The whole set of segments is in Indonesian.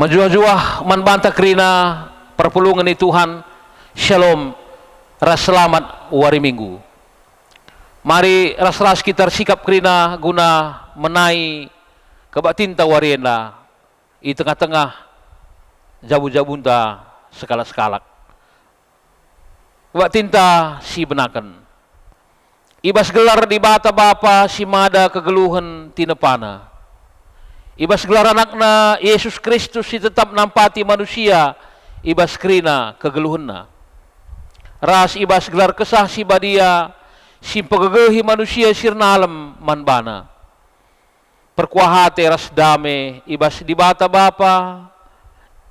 Majuah-juah man banta kerina perpulungan ni Tuhan. Shalom, ras selamat wari minggu. Mari ras-ras kita sikap kerina guna menai kebatinta warienda i tengah-tengah jabu-jabunta sekala-sekalak. Kebatinta si benakan. Ibas gelar di bata bapa si mada kegeluhan tinepana. Ibas gelar anakna Yesus Kristus si tetap nampati manusia, ibas kerina kegeluhanna. Ras ibas gelar kesah si badia, si pegegehi manusia sirna alam manbana. Perkuahate ras dame, ibas di bata bapa,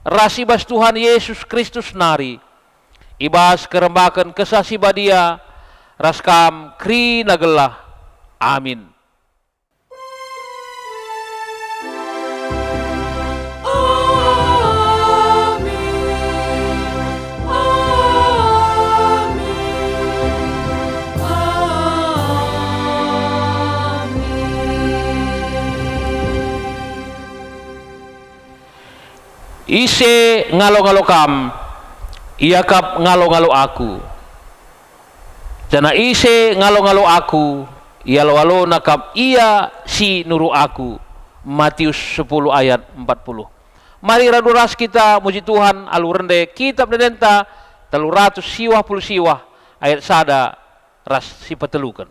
ras ibas Tuhan Yesus Kristus nari. Ibas kerembakan kesah si badia, ras kam krina gelah. Amin. Ise ngalo-ngalo kam, iakap ngalo-ngalo aku. Jana ise ngalo-ngalo aku, ialo-alo nakap ia si nuru aku. Matius 10 ayat 40. Mari raduras kita muji Tuhan alu rende kitab dedenta 300 siwah puluh siwah ayat sada ras si petelukan.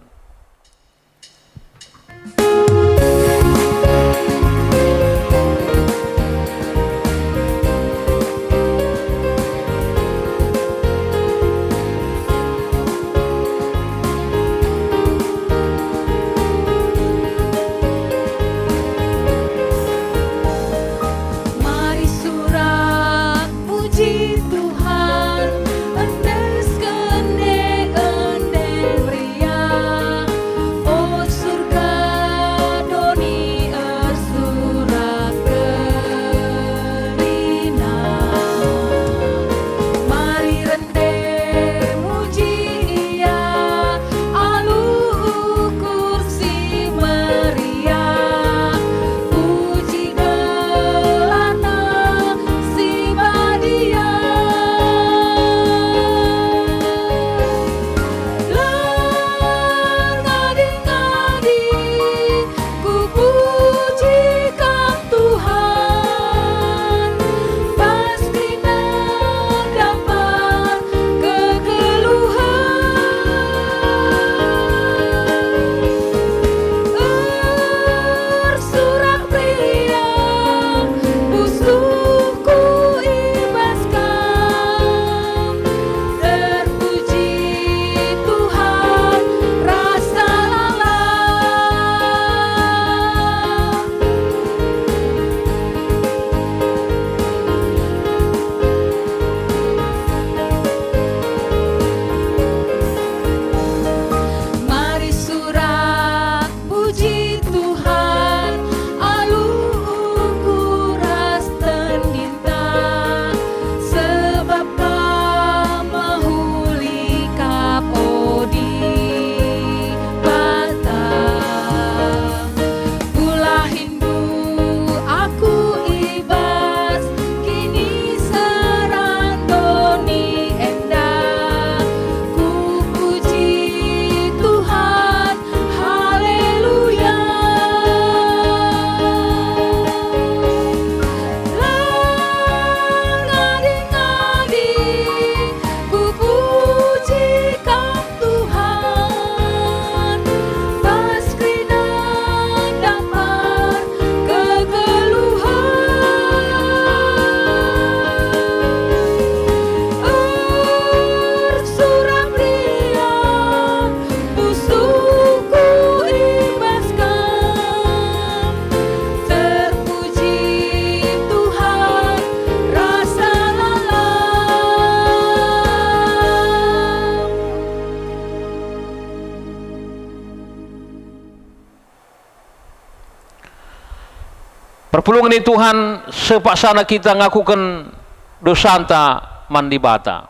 Perpulungan ini Tuhan sepaksana kita ngakukan dosanta mandi bata.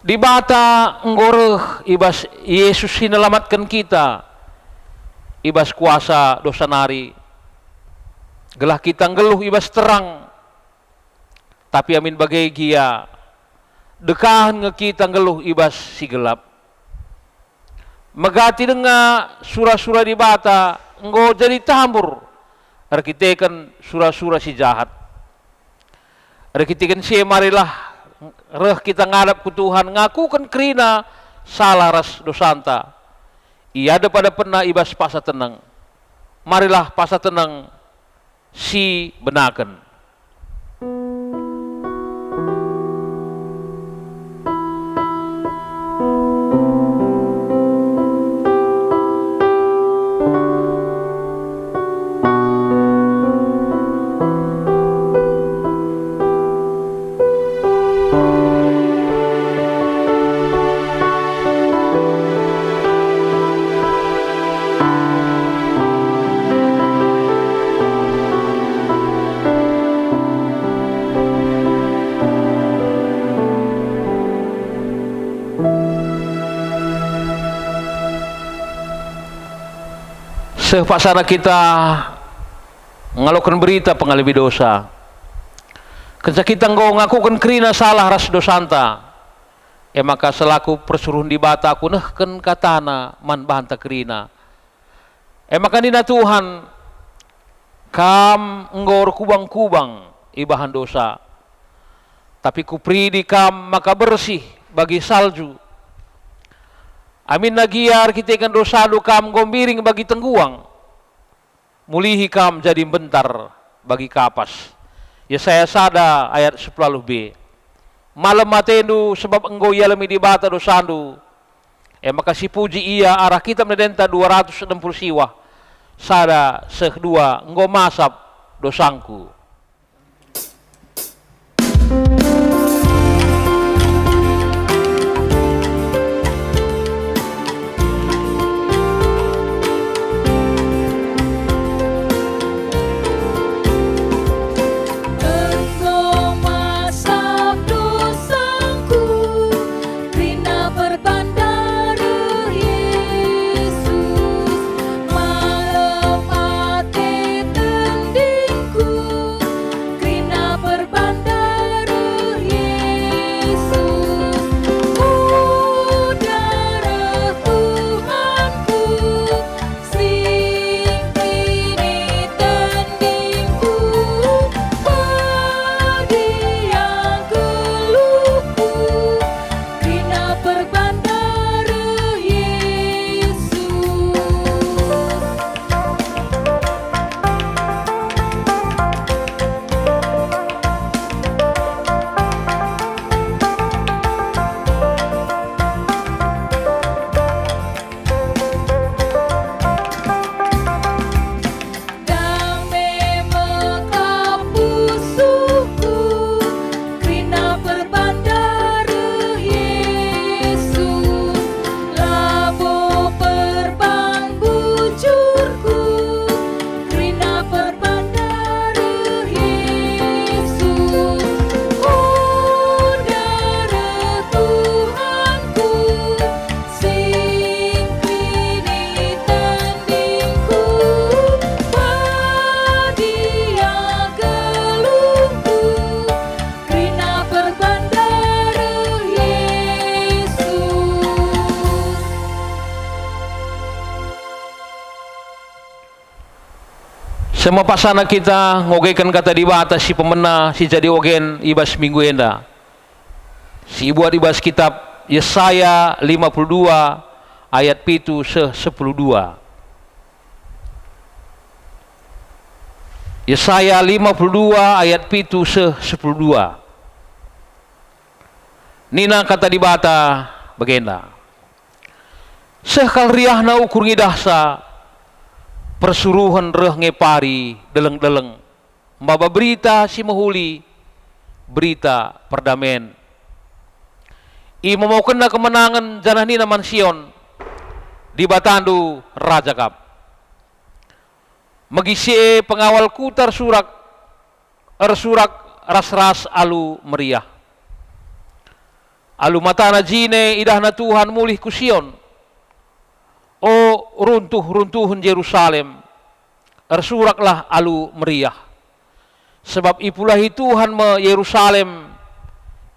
Di bata ngoreh ibas Yesus sinelamatkan kita. Ibas kuasa dosa nari. Gelah kita ngeluh ibas terang Tapi amin bagai gia dekahan ngekita ngeluh ibas si gelap. Megati denga surah-surah di bata enggo jadi tambur. Arkitekan surah-surah si jahat. Arkitekan si marilah reh kita ngadap ku Tuhan ngakukan kerina salah ras dosanta. Ia ada pada pernah ibas pasa tenang. Marilah pasa tenang si benakan. Sepaksana kita ngalakukan berita pengalebi dosa. Ketika kita ngakukan kerina salah ras dosanta, maka selaku persuruhan di bata aku nehken katana man banta kerina. Maka nina Tuhan kam ngor kubang-kubang ibahan dosa. Tapi kupridi kam maka bersih bagi salju. Amin nagiar kita ikan dosa kam gombiring bagi tengguang. Mulihi kam jadi bentar bagi kapas. Ya saya sada ayat 10b. Malam matendu sebab engkau yalami di bata dosandu. Maka si puji ia arah kita menedenta 260 siwah. Sada sehdua engkau masap dosangku. Semua pasana kita ngogeikan kata di bata si pemena si jadi ogen ibas minggu enda. Si buat ibas kitab Yesaya 52 ayat pitu 10:2. Yesaya 52 ayat pitu 10:2. Nina kata di bata bagenda. Sekal riahna ukur ngidahsa persuruhan reh ngepari deleng-deleng mbaba berita si mahuli berita perdamaian i memaukeun kemenangan janahni naman Sion di batandu Raja Kap magisi pengawal kutar surak ras-ras alu meriah alu matana jine idahna Tuhan mulih ku Sion. O runtuh-runtuhun Yerusalem, ersuraklah alu meriah. Sebab ipulahi Tuhan me Yerusalem,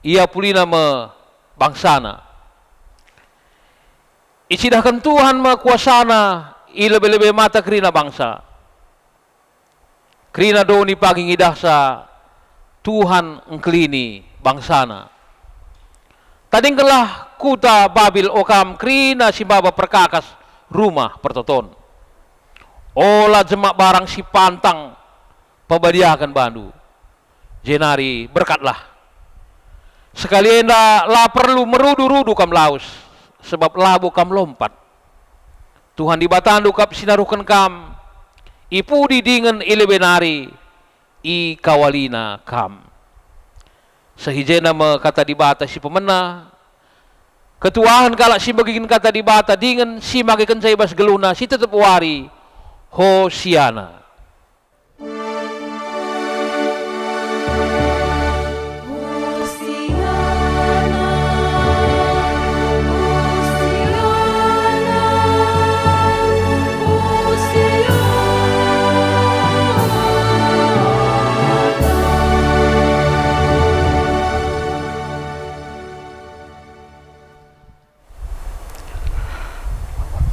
ia pulina me bangsana. Icidahkan Tuhan me kuasana, i lebe-lebe mata kerina bangsa. Kerina doni pagi ngidahsa, Tuhan engkelini bangsana. Tadingkelah kuta Babil okam kerina si baba perkakas rumah pertoton. Olah jemak barang si pantang pembadiakan bandu. Jenari berkatlah. Sekali enda lah perlu merudu-rudu kam laus. Sebab labu kam lompat. Tuhan dibatandu kap sinaruhkan kam. Ipu didingen ilebenari. I kawalina kam. Sehijena me kata dibata si pemena. Ketuahan kalak si bagigin kata dibata. Dingen si magikan saya bas geluna. Si tetap wari. Hosiana.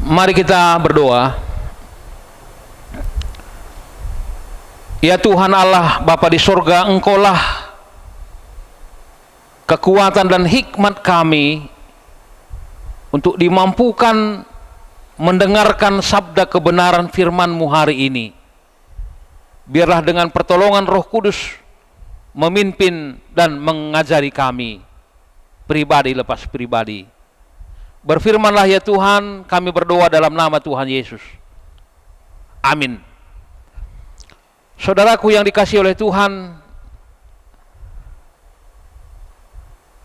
Mari kita berdoa. Ya Tuhan Allah Bapa di surga, Engkaulah kekuatan dan hikmat kami untuk dimampukan mendengarkan sabda kebenaran firman-Mu hari ini. Biarlah dengan pertolongan Roh Kudus memimpin dan mengajari kami pribadi lepas pribadi. Berfirmanlah ya Tuhan, kami berdoa dalam nama Tuhan Yesus. Amin. Saudaraku yang dikasihi oleh Tuhan,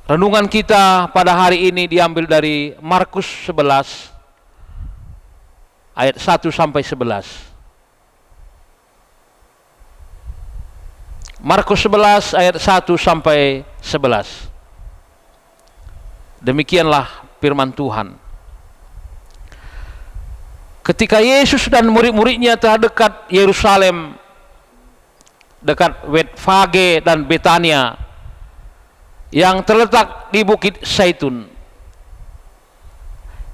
renungan kita pada hari ini diambil dari Markus 11 ayat 1 sampai 11. Markus 11 ayat 1 sampai 11. Demikianlah firman Tuhan. Ketika Yesus dan murid-muridnya telah dekat Yerusalem, dekat Betfage dan Betania yang terletak di Bukit Zaitun,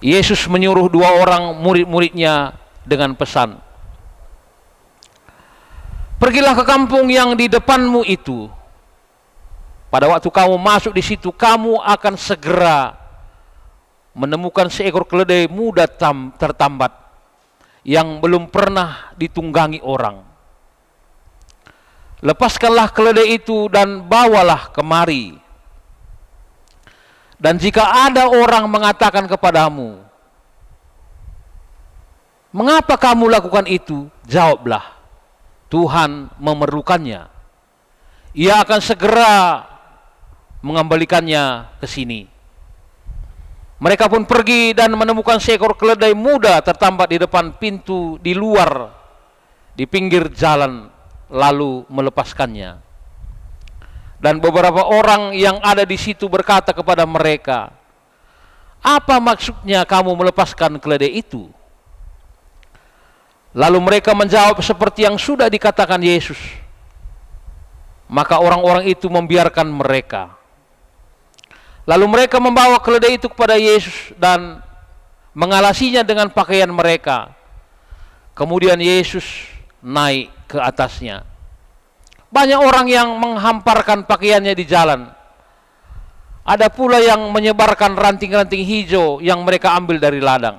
Yesus menyuruh 2 orang murid-muridnya dengan pesan, pergilah ke kampung yang di depanmu itu. Pada waktu kamu masuk di situ, kamu akan segera menemukan seekor keledai muda tertambat yang belum pernah ditunggangi orang. Lepaskanlah keledai itu dan bawalah kemari. Dan jika ada orang mengatakan kepadamu, mengapa kamu lakukan itu? Jawablah, Tuhan memerlukannya. Ia akan segera mengembalikannya ke sini. Mereka pun pergi dan menemukan seekor keledai muda tertambat di depan pintu di luar, di pinggir jalan, lalu melepaskannya. Dan beberapa orang yang ada di situ berkata kepada mereka, apa maksudnya kamu melepaskan keledai itu? Lalu mereka menjawab seperti yang sudah dikatakan Yesus. Maka orang-orang itu membiarkan mereka. Lalu mereka membawa keledai itu kepada Yesus dan mengalasinya dengan pakaian mereka. Kemudian Yesus naik ke atasnya. Banyak orang yang menghamparkan pakaiannya di jalan. Ada pula yang menyebarkan ranting-ranting hijau yang mereka ambil dari ladang.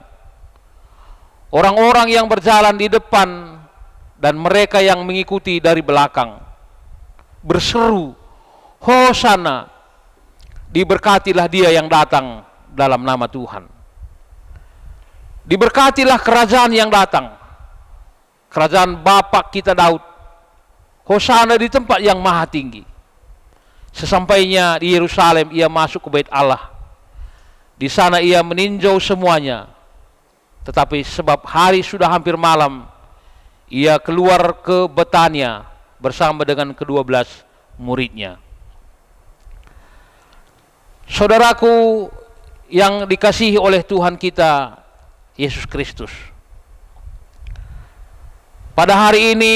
Orang-orang yang berjalan di depan dan mereka yang mengikuti dari belakang berseru, Hosana, diberkatilah dia yang datang dalam nama Tuhan. Diberkatilah kerajaan yang datang, kerajaan Bapa kita Daud. Hosana di tempat yang maha tinggi. Sesampainya di Yerusalem, ia masuk ke bait Allah. Di sana ia meninjau semuanya. Tetapi sebab hari sudah hampir malam, ia keluar ke Betania bersama dengan ke-12 muridnya. Saudaraku yang dikasihi oleh Tuhan kita Yesus Kristus, pada hari ini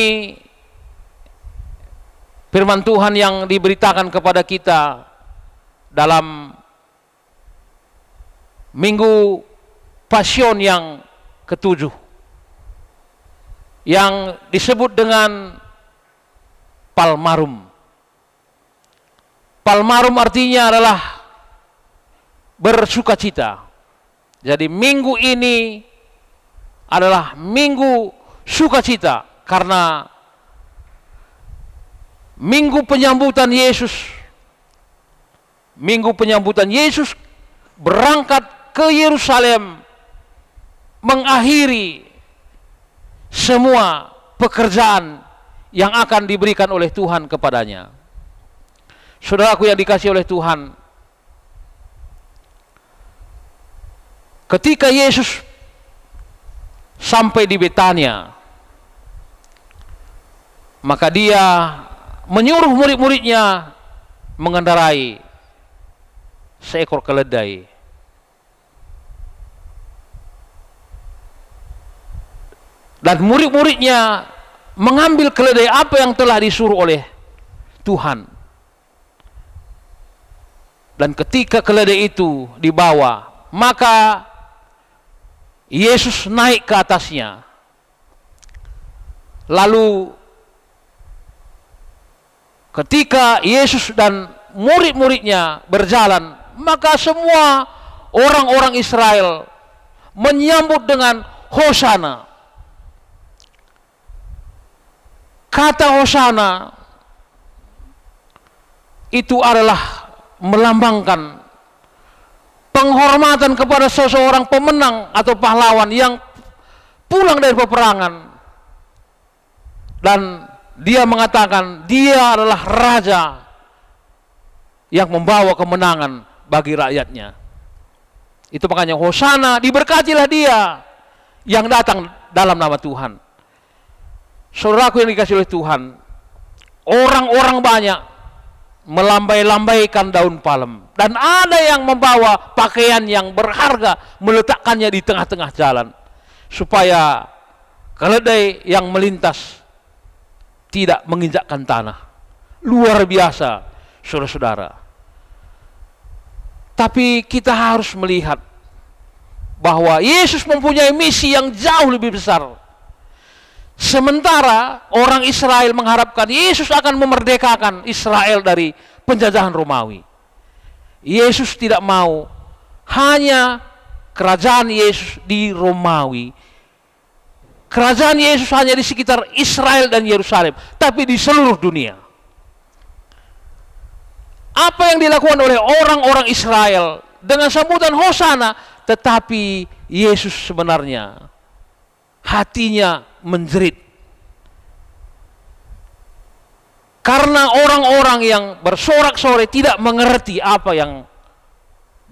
Firman Tuhan yang diberitakan kepada kita dalam Minggu Pasion yang ketujuh, yang disebut dengan Palmarum. Palmarum artinya adalah bersukacita. Jadi minggu ini adalah minggu sukacita karena minggu penyambutan Yesus. Minggu penyambutan Yesus berangkat ke Yerusalem, mengakhiri semua pekerjaan yang akan diberikan oleh Tuhan kepadanya. Saudaraku yang dikasihi oleh Tuhan, ketika Yesus sampai di Betania, maka dia menyuruh murid-muridnya mengendarai seekor keledai. Dan murid-muridnya mengambil keledai apa yang telah disuruh oleh Tuhan. Dan ketika keledai itu dibawa, maka Yesus naik ke atasnya. Lalu ketika Yesus dan murid-muridnya berjalan, maka semua orang-orang Israel menyambut dengan Hosana. Kata Hosana itu adalah melambangkan penghormatan kepada seseorang pemenang atau pahlawan yang pulang dari peperangan, dan dia mengatakan dia adalah raja yang membawa kemenangan bagi rakyatnya. Itu makanya Hosana, diberkatilah dia yang datang dalam nama Tuhan. Saudaraku yang dikasihi oleh Tuhan, orang-orang banyak melambai-lambaikan daun palem, dan ada yang membawa pakaian yang berharga meletakkannya di tengah-tengah jalan supaya keledai yang melintas tidak menginjakkan tanah. Luar biasa, saudara-saudara. Tapi kita harus melihat bahwa Yesus mempunyai misi yang jauh lebih besar. Sementara orang Israel mengharapkan Yesus akan memerdekakan Israel dari penjajahan Romawi, Yesus tidak mau hanya kerajaan Yesus di Romawi. Kerajaan Yesus hanya di sekitar Israel dan Yerusalem, tapi di seluruh dunia. Apa yang dilakukan oleh orang-orang Israel dengan sambutan Hosana, tetapi Yesus sebenarnya hatinya menjerit. Karena orang-orang yang bersorak-sorai tidak mengerti apa yang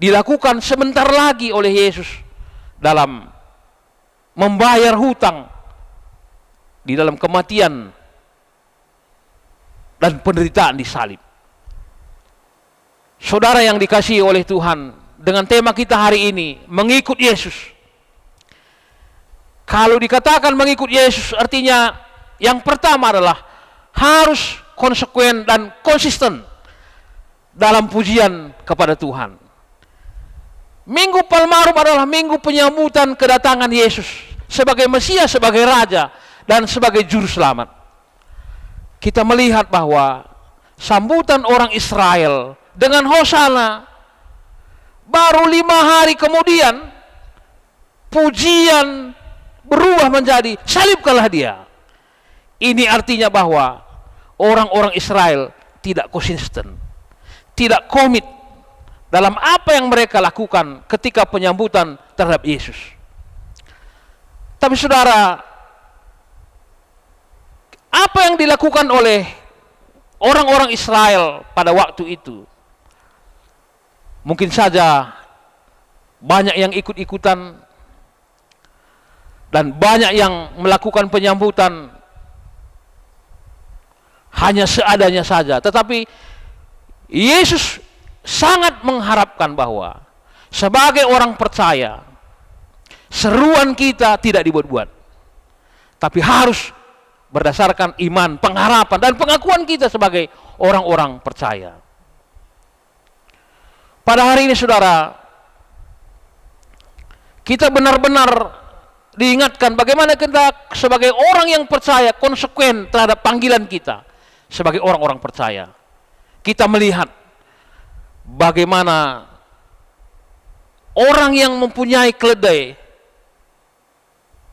dilakukan sebentar lagi oleh Yesus dalam membayar hutang di dalam kematian dan penderitaan di salib. Saudara yang dikasihi oleh Tuhan, dengan tema kita hari ini, mengikut Yesus. Kalau dikatakan mengikut Yesus, artinya yang pertama adalah harus konsekuen dan konsisten dalam pujian kepada Tuhan. Minggu Palmarum adalah minggu penyambutan kedatangan Yesus sebagai Mesias, sebagai Raja, dan sebagai Juru Selamat. Kita melihat bahwa sambutan orang Israel dengan Hosana, baru 5 hari kemudian pujian berubah menjadi salibkanlah dia. Ini artinya bahwa orang-orang Israel tidak konsisten, tidak komit dalam apa yang mereka lakukan ketika penyambutan terhadap Yesus. Tapi saudara, apa yang dilakukan oleh orang-orang Israel pada waktu itu? Mungkin saja banyak yang ikut-ikutan dan banyak yang melakukan penyambutan hanya seadanya saja. Tetapi Yesus sangat mengharapkan bahwa sebagai orang percaya, seruan kita tidak dibuat-buat, tapi harus berdasarkan iman, pengharapan, dan pengakuan kita sebagai orang-orang percaya. Pada hari ini saudara, kita benar-benar diingatkan bagaimana kita sebagai orang yang percaya konsekuen terhadap panggilan kita sebagai orang-orang percaya. Kita melihat bagaimana orang yang mempunyai keledai,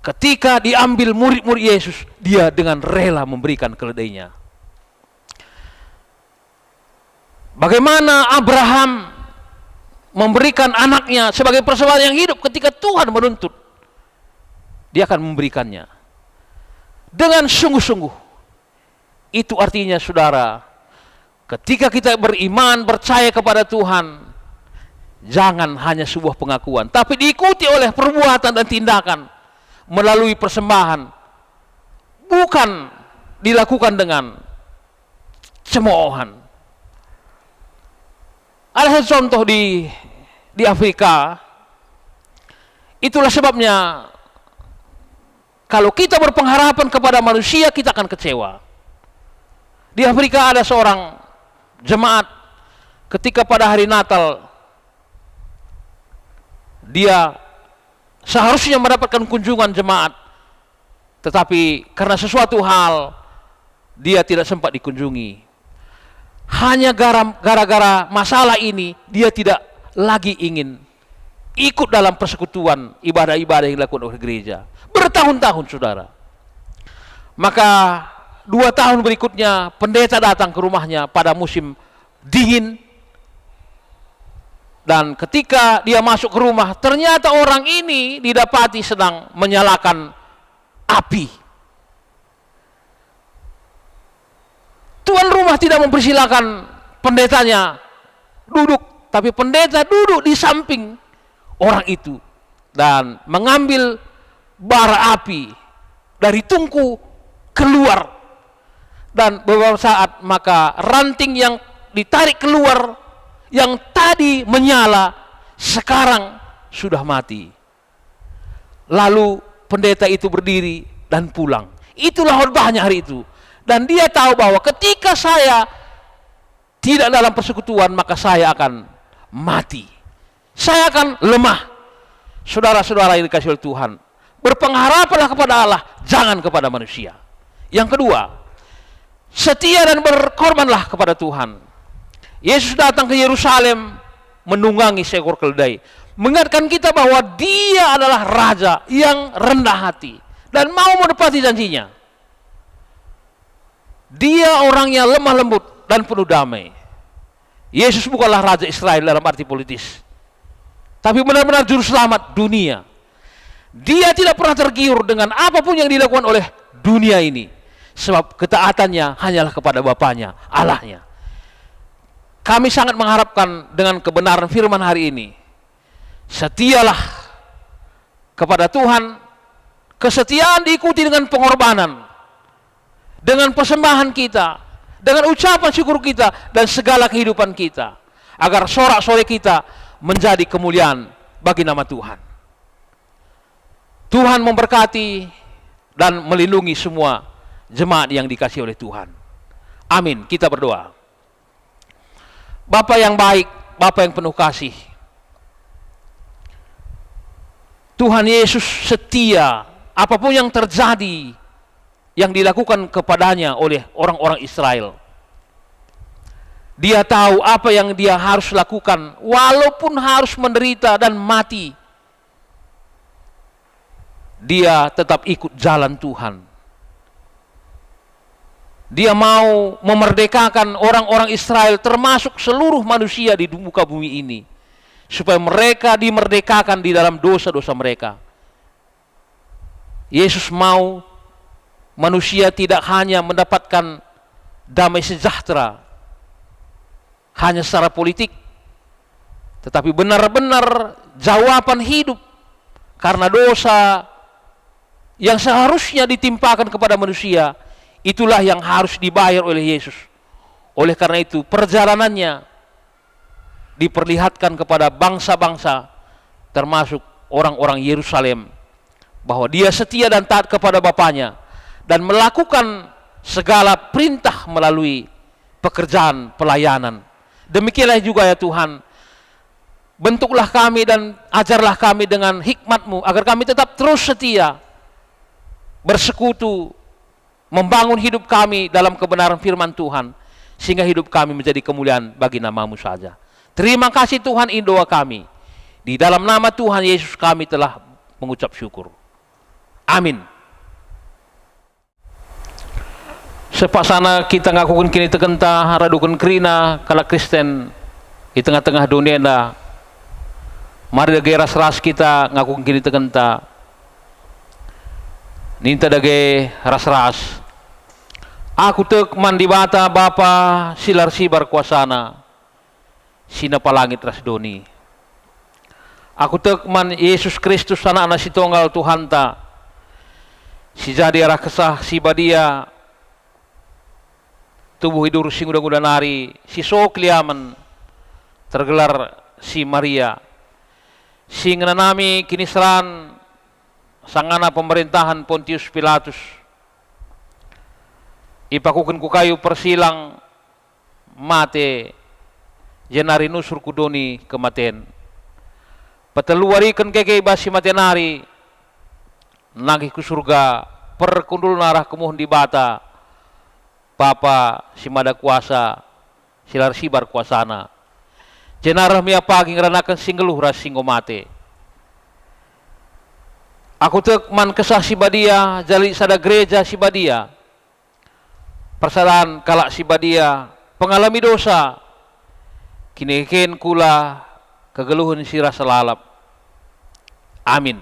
ketika diambil murid-murid Yesus, dia dengan rela memberikan keledainya. Bagaimana Abraham memberikan anaknya sebagai persembahan yang hidup ketika Tuhan menuntut, dia akan memberikannya dengan sungguh-sungguh. Itu artinya saudara, ketika kita beriman, percaya kepada Tuhan, jangan hanya sebuah pengakuan, tapi diikuti oleh perbuatan dan tindakan melalui persembahan, bukan dilakukan dengan cemoohan. Ada satu contoh di Afrika. Itulah sebabnya kalau kita berpengharapan kepada manusia, kita akan kecewa. Di Afrika ada seorang jemaat, ketika pada hari Natal dia seharusnya mendapatkan kunjungan jemaat, tetapi karena sesuatu hal dia tidak sempat dikunjungi. Hanya gara-gara masalah ini, dia tidak lagi ingin ikut dalam persekutuan ibadah-ibadah yang dilakukan oleh gereja. Bertahun-tahun saudara. Maka 2 tahun berikutnya pendeta datang ke rumahnya pada musim dingin. Dan ketika dia masuk ke rumah, ternyata orang ini didapati sedang menyalakan api. Tuan rumah tidak mempersilahkan pendetanya duduk, tapi pendeta duduk di samping orang itu dan mengambil bara api dari tungku keluar. Dan beberapa saat maka ranting yang ditarik keluar, yang tadi menyala, sekarang sudah mati. Lalu pendeta itu berdiri dan pulang. Itulah khotbahnya hari itu. Dan dia tahu bahwa ketika saya tidak dalam persekutuan, maka saya akan mati. Saya akan lemah. Saudara-saudara yang dikasihi oleh Tuhan, berpengharapanlah kepada Allah, jangan kepada manusia. Yang kedua, setia dan berkorbanlah kepada Tuhan. Yesus datang ke Yerusalem menunggangi seekor keledai, mengingatkan kita bahwa dia adalah raja yang rendah hati dan mau menepati janjinya. Dia orangnya lemah lembut dan penuh damai. Yesus bukanlah raja Israel dalam arti politis, tapi benar-benar juru selamat dunia. Dia tidak pernah tergiur dengan apapun yang dilakukan oleh dunia ini, sebab ketaatannya hanyalah kepada Bapaknya, Allahnya. Kami sangat mengharapkan dengan kebenaran firman hari ini, setialah kepada Tuhan. Kesetiaan diikuti dengan pengorbanan, dengan persembahan kita, dengan ucapan syukur kita, dan segala kehidupan kita, agar sorak-sorai kita menjadi kemuliaan bagi nama Tuhan. Tuhan memberkati dan melindungi semua jemaat yang dikasihi oleh Tuhan. Amin. Kita berdoa. Bapa yang baik, Bapa yang penuh kasih, Tuhan Yesus setia apapun yang terjadi, yang dilakukan kepadanya oleh orang-orang Israel. Dia tahu apa yang dia harus lakukan, walaupun harus menderita dan mati. Dia tetap ikut jalan Tuhan. Dia mau memerdekakan orang-orang Israel, termasuk seluruh manusia di muka bumi ini, supaya mereka dimerdekakan di dalam dosa-dosa mereka. Yesus mau manusia tidak hanya mendapatkan damai sejahtera hanya secara politik, tetapi benar-benar jawaban hidup karena dosa yang seharusnya ditimpakan kepada manusia. Itulah yang harus dibayar oleh Yesus. Oleh karena itu perjalanannya diperlihatkan kepada bangsa-bangsa, termasuk orang-orang Yerusalem, bahwa dia setia dan taat kepada Bapaknya, dan melakukan segala perintah melalui pekerjaan pelayanan. Demikianlah juga ya Tuhan, bentuklah kami dan ajarlah kami dengan hikmat-Mu agar kami tetap terus setia bersekutu, membangun hidup kami dalam kebenaran firman Tuhan, sehingga hidup kami menjadi kemuliaan bagi nama-Mu saja. Terima kasih Tuhan, ini doa kami. Di dalam nama Tuhan Yesus kami telah mengucap syukur. Amin. Sepasana kita ngakukan kini tegenta radukan kerina kala Kristen di tengah-tengah dunia anda. Mari dage ras-ras kita ngakukan kini tegenta. Ninta dage ras-ras. Aku tek mandi bata Bapa silar sibar kuasana. Sina palangit ras doni. Aku tek man Yesus Kristus anak si tunggal Tuhan ta. Si jadi arah kesah si badia. Tubuh hidur sing udah nari. Si sokliaman tergelar si Maria. Si ngenanami kini seran sangana pemerintahan Pontius Pilatus. Ipakukan ku kayu persilang mate jenari nusur kudoni kematian. Pateluarikan keke basi matenari nagih ku surga perkundul narah kemuhun di bata Bapa simada kuasa silar sibar kuasana jenarah mia pagi ngeranakan singgeluh ras singgo mate. Aku tek man kesah si badia jali sada gereja si badia persalahan kalak si badia pengalami dosa kinikin kula kegeluhan sirah selalap. Amin.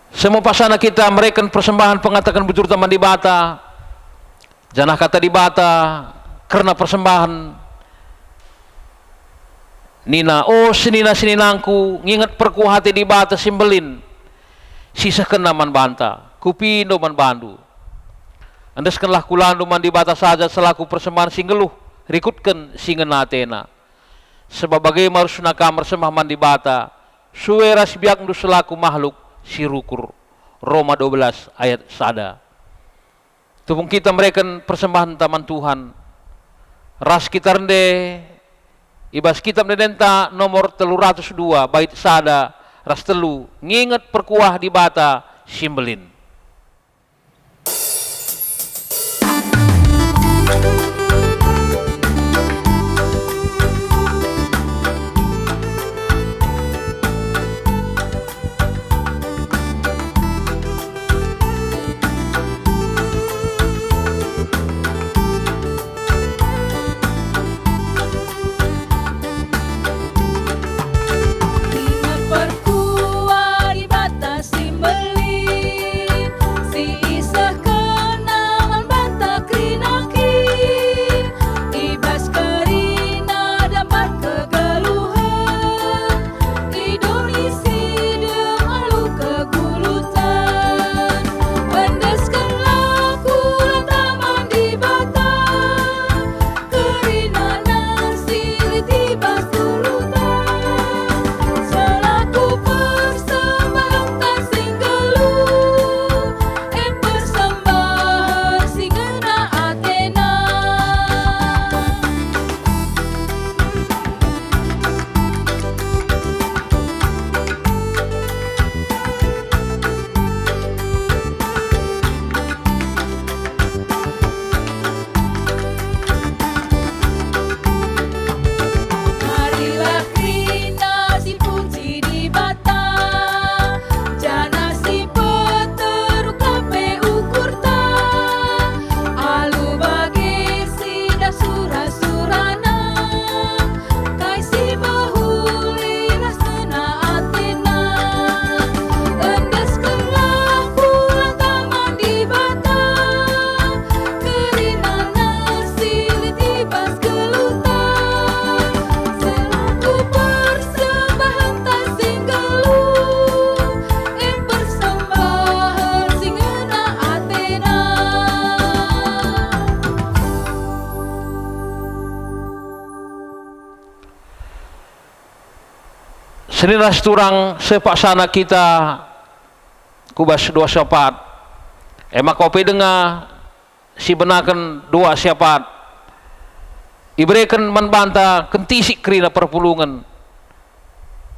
Semua pasana kita mereka persembahan pengatakan bujur taman di bata janah kata di bata karena persembahan nina sininangku ngingat perku hati di bata simbelin sisa kena man banta kupindo man bandu andeskanlah kulandu man di bata saja selaku persembahan singgeluh rikutkan singen atena sebab bagaimana harusna kamar sembah mandi bata suera sibiak ndu selaku makhluk sirukur Roma 12 ayat sada. Tupung kita mereka persembahan taman Tuhan ras kita rende ibas kitab nedenta nomor 302 bait sada ras telu nginget perkuah di bata simbelin. Ingat perkuah di batas simbelin Seniras turang sepaksana kita kubas dua syapat. Emak kopi dengar si benakan dua syapat. Iberikan membanta kentisik kerina perpulungan.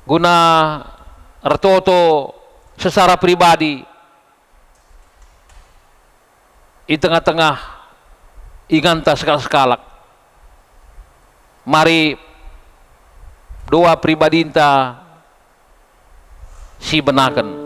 Guna retoto secara pribadi. Di tengah-tengah inganta sekal-sekalak. Mari doa pribadinta si benakan.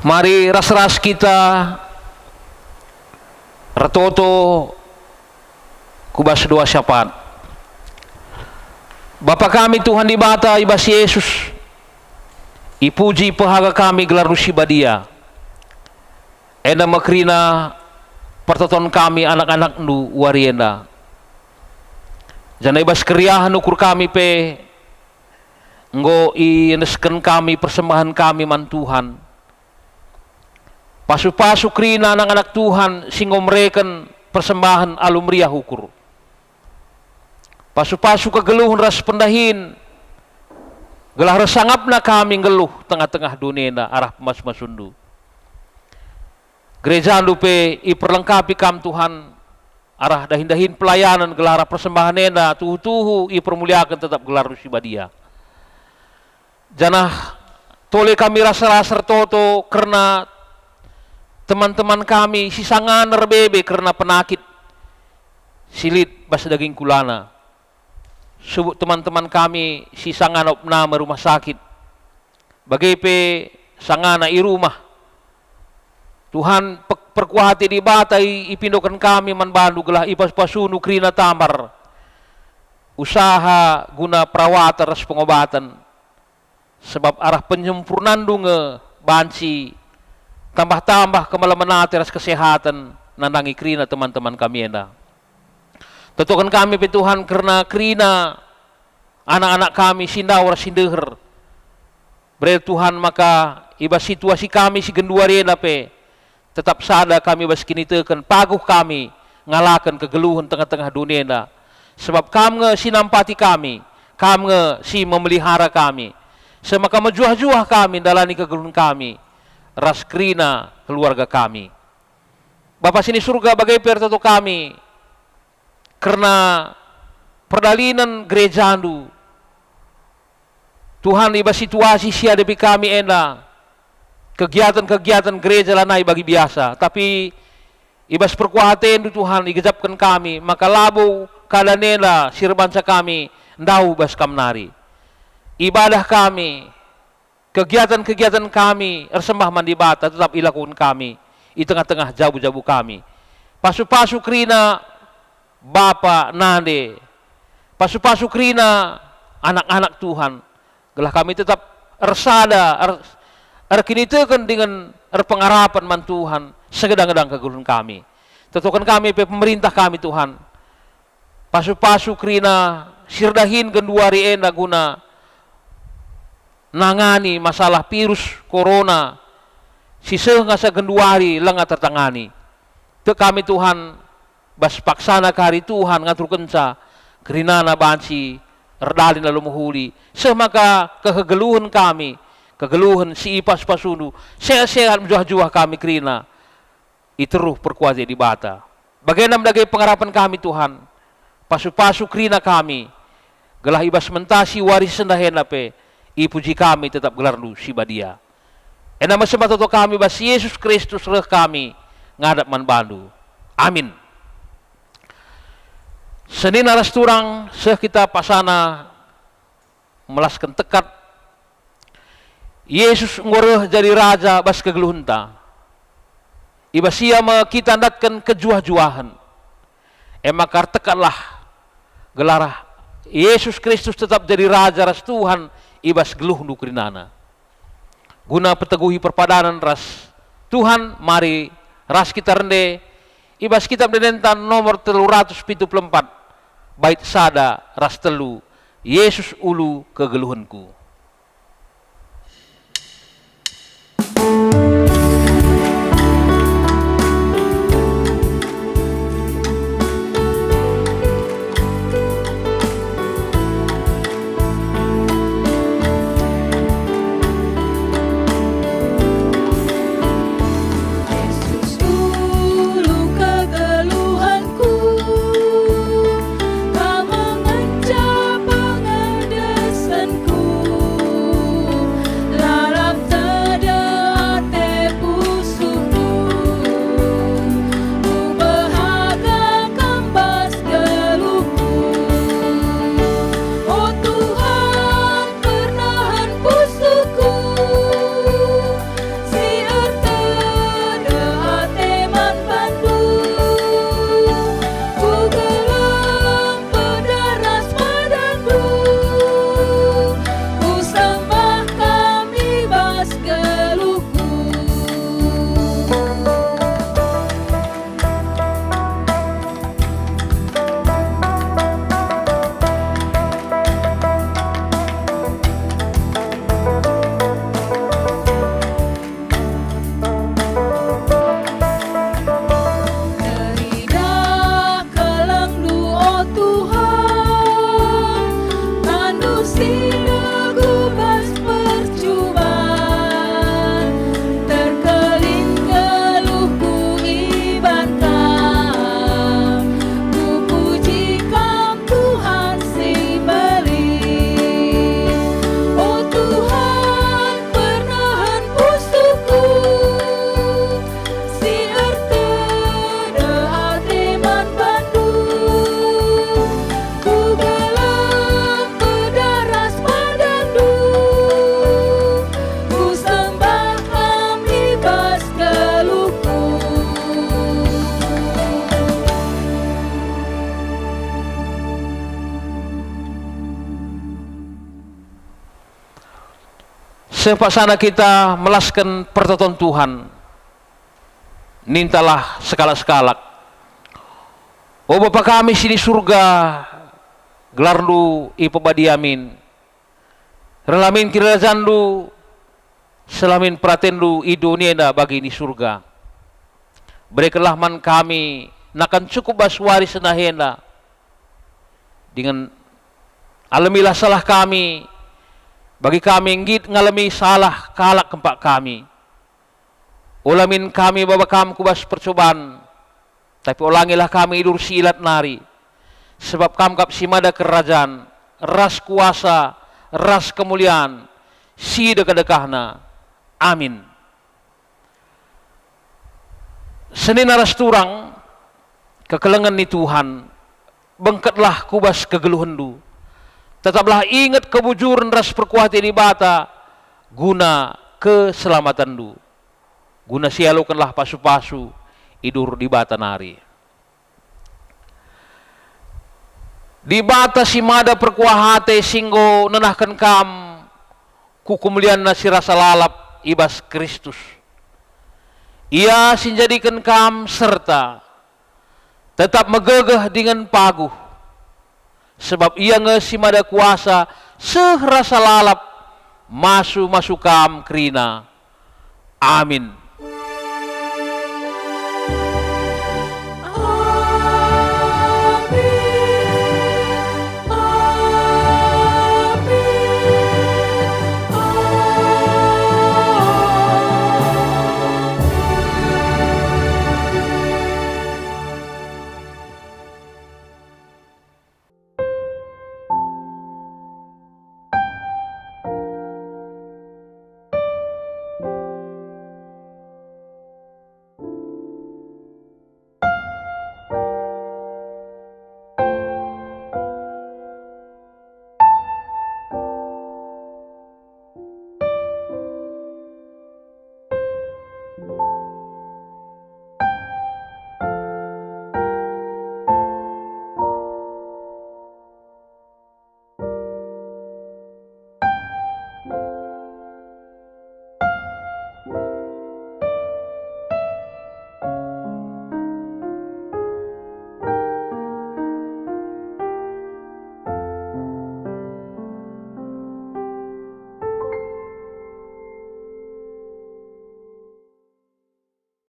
Mari ras-ras kita retoto kubas dua syapat. Bapa kami Tuhan di bata ibas Yesus, ipuji pehaga kami gelar nusibadia. Enda makrina pertoton kami anak-anak nu warienda. Jana ibas keriahan ukur kami pe nggo inesken kami persembahan kami man Tuhan. Pasu-pasu krina anak-anak Tuhan singgo mereken persembahan alumriah ukur. Pasu-pasu kegeluhan ras pendahin. Gelah resangapna kami ngeluh tengah-tengah dunia arah mas-masundu. Gereja lupe iperlengkapi kam Tuhan arah dahin-dahin pelayanan gelar persembahan ena tuhu-tuhu ipermuliakan tetap gelar nusibadia. Janah tole kami rasa-rasa toto karena teman-teman kami sisangan rebebe karena penakit silit bas daging kulana. Subuk teman-teman kami sisangan opna rumah sakit. Bagepe sangana i rumah. Tuhan perkuati di batai ipindokan kami man bandu gelah ipas-pasunu krina tamar. Usaha guna perawatan ras pengobatan. Sebab arah penyempurnaan dunge banci tambah-tambah kemalamanati ras kesehatan nandangi krina teman-teman kami enda. Tetukan kami pe Tuhan karena krina anak-anak kami sindawar sindeher. Berel Tuhan maka iba situasi kami si genduarena pe tetap sada kami bas kini teken paguh kami ngalakan kegeluhan tengah-tengah dunia enda. Sebab kamu sinampati kami, kamu si memelihara kami. Semaka mejuah-juah kami dalani kegeluhan kami. Raskrina keluarga kami. Bapa sini surga bagai pertoto kami karena perdalinan gereja andu. Tuhan iba situasi siadepi kami enda kegiatan-kegiatan gereja lanai bagi biasa, tapi ibas perkuatan Tuhan igejapkan kami maka labu kadanela sirbansa kami ndau bas kamnari. Ibadah kami kegiatan-kegiatan kami ersembah mandi bata tetap ilakukan kami di tengah-tengah jabu-jabu kami. Pasu-pasu krina Bapa nande. Pasu-pasu krina anak-anak Tuhan. Gelah kami tetap ersada erkinitekan dengan erpengarapan man Tuhan segedang-gedang kegulun kami. Tetukan kami pemerintah kami Tuhan. Pasu-pasu krina sirdahin genduari enda guna nangani masalah virus corona siseh ngasa genduari lenga tertangani. Te kami Tuhan bas paksana kari Tuhan ngatur kenca kerinana banci erdalin lalu muhuli semaka kegeluhan kami kegeluhan si ipas pasunu sehat-sehat menjuah-juah kami kerina iteruh perkuasa di bata. Bagaimana mendagai pengharapan kami Tuhan pasu-pasu kerina kami gelah ibas mentasi waris sendahena pe ipuji kami tetap gelar nu sibadia. Ena masembah toto kami bas Yesus Kristus reh kami ngadap man bandu. Amin. Senin aras turang seh kita pasana melaskan tekat Yesus ngoreh jadi raja bas kegeluhunta. Iba sia kita datkan kejuah-juahan. Emakar tekatlah gelarah Yesus Kristus tetap jadi Raja ras Tuhan ibas geluh nu kerinana. Guna peteguhi perpadanan ras Tuhan, mari ras kita rende ibas kitab denentan nomor 374 bait sada ras telu, Yesus ulu kegeluhanku. Sepaksana kita melaskan pertonton Tuhan, nintalah sekalak-sekalak. O Bapa kami sini surga, gelar lu ipabadiamin, relamin kerajaan lu, selamin praten lu idunia bagi di surga. Berikanlah man kami, nakan cukup baswari senahena, dengan alamilah salah kami, bagi kami ngit ngalami salah kalak kempak kami. Ulamin kami baba kami kubas percobaan, tapi ulangilah kami idur silat nari. Sebab kami kap simada kerajaan, ras kuasa, ras kemuliaan, si dekah-dekahna. Amin. Senin aras turang, kekelengan ni Tuhan, bengkatlah kubas kegeluhan du. Tetaplah ingat kebujuran ras perkuati di bata, guna keselamatan du. Guna sialukanlah pasu-pasu, idur di bata nari. Di bata si mada perkuahate singgo nenahkan kam, kukumulian na si rasa lalap ibas Kristus. Ia sinjadikan kam serta, tetap megegeh dengan paguh. Sebab ia ngesimada kuasa sehrasa lalap masuk kam kerina. Amin.